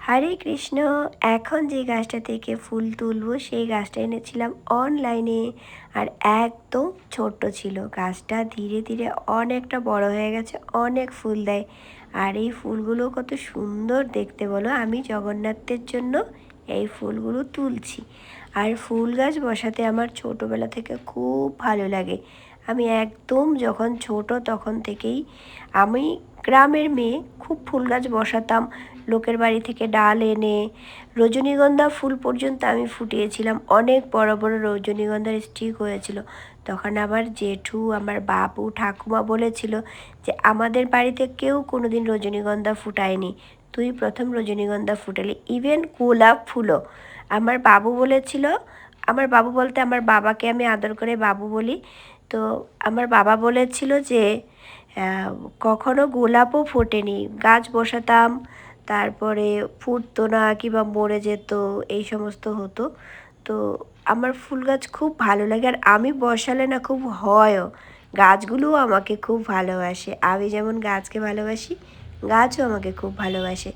হরে কৃষ্ণ। এখন যে গাছটা থেকে ফুল তুলবো সেই গাছটা এনেছিলাম অনলাইনে, আর একদম ছোট্ট ছিল গাছটা। ধীরে ধীরে অনেকটা বড় হয়ে গেছে, অনেক ফুল দেয়। আর এই ফুলগুলো কত সুন্দর দেখতে বলো। আমি জগন্নাথের জন্য এই ফুলগুলো তুলছি। আর ফুল গাছ বসাতে আমার ছোটোবেলা থেকে খুব ভালো লাগে। আমি একদম যখন ছোট তখন থেকেই আমি গ্রামের মেয়ে, খুব ফুল গাছ বসাতাম। লোকের বাড়ি থেকে ডাল এনে রজনীগন্ধা ফুল পর্যন্ত আমি ফুটিয়েছিলাম। অনেক বড় বড় রজনীগন্ধার স্টিক হয়েছিল। তখন আমার জেঠু, আমার বাবু, ঠাকুমা বলেছিল যে আমাদের বাড়িতে কেউ কোনো দিন রজনীগন্ধা ফুটায়নি, তুই প্রথম রজনীগন্ধা ফুটালি। ইভেন গোলাপ ফুলও আমার বাবু বলেছিল। আমার বাবু বলতে আমার বাবাকে আমি আদর করে বাবু বলি। তো আমার বাবা বলেছিল যে কখনো গোলাপও ফোটেনি। গাছ বসাতাম, তারপরে ফুটতো না কিংবা মরে যেত, এই সমস্ত হতো। তো আমার ফুল গাছ খুব ভালো লাগে, আর আমি বসালে না খুব হয়ও। গাছগুলোও আমাকে খুব ভালোবাসে। আমি যেমন গাছকে ভালোবাসি, গাছও আমাকে খুব ভালোবাসে।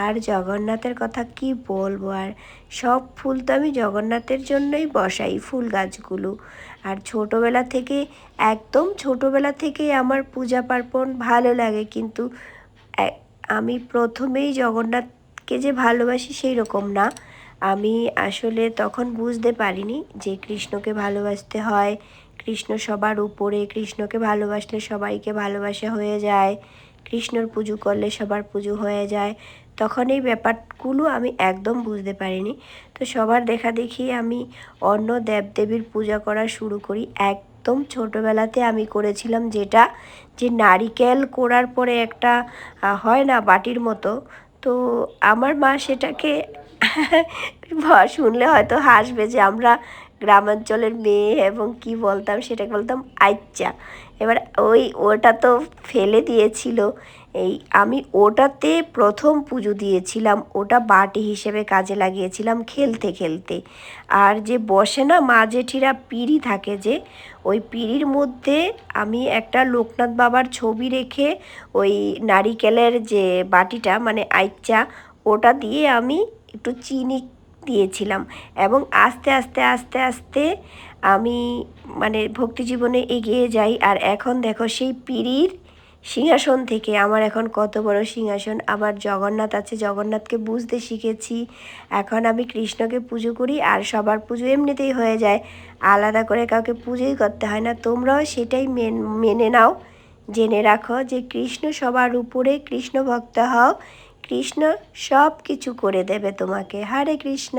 আর জগন্নাথের কথা কি বলবো, আর সব ফুল তো আমি জগন্নাথের জন্যই বসাই, ফুল গাছগুলো। আর ছোটোবেলা থেকে, একদম ছোটোবেলা থেকেই আমার পূজা পার্বণ ভালো লাগে। কিন্তু আমি প্রথমেই জগন্নাথকে যে ভালোবাসি সেই রকম না। আমি আসলে তখন বুঝতে পারিনি যে কৃষ্ণকে ভালোবাসতে হয়। কৃষ্ণ সবার উপরে, কৃষ্ণকে ভালোবাসলে সবাইকে ভালোবাসা হয়ে যায়, কৃষ্ণর পুজো করলে সবার পুজো হয়ে যায়। তখন এই ব্যাপারগুলো আমি একদম বুঝতে পারিনি। তো সবার দেখা দেখি আমি অন্য দেবদেবীর পূজা করা শুরু করি। একদম ছোটোবেলাতে আমি করেছিলাম যেটা, যে নারিকেল কোড়ার পরে একটা হয় না বাটির মতো। তো আমার মা সেটাকে শুনলে হয়তো হাসবে যে আমরা গ্রামাঞ্চলের মেয়ে এবং কি বলতাম, সেটাকে বলতাম আচ্ছা। এবার ওটা তো ফেলে দিয়েছিল। আমি ওটাতে প্রথম পুজো দিয়েছিলাম, ওটা বাটি হিসেবে কাজে লাগিয়েছিলাম খেলতে খেলতে। আর যে বসে না মা জেঠিরা পিঁড়ি থাকে, যে ওই পিঁড়ির মধ্যে আমি একটা লোকনাথ বাবার ছবি রেখে ওই নারিকেলের যে বাটিটা মানে আইচা, ওটা দিয়ে আমি একটু চিনি দিয়েছিলাম। এবং আস্তে আস্তে আস্তে আস্তে আমি মানে ভক্তি জীবনে এগিয়ে যাই। আর এখন দেখো সেই পিঁড়ির সিংহাসন থেকে আমার এখন কত বড় সিংহাসন। আমার জগন্নাথ আছে, জগন্নাথকে বুঝতে শিখেছি। এখন আমি কৃষ্ণকে পুজো করি, আর সবার পুজো এমনিতেই হয়ে যায়, আলাদা করে কাউকে পুজোই করতে হয় না। তোমরাও সেটাই মেনে নাও, জেনে রাখো যে কৃষ্ণ সবার উপরে, কৃষ্ণ ভক্ত হও, কৃষ্ণ সব কিছু করে দেবে তোমাকে। হরে কৃষ্ণ।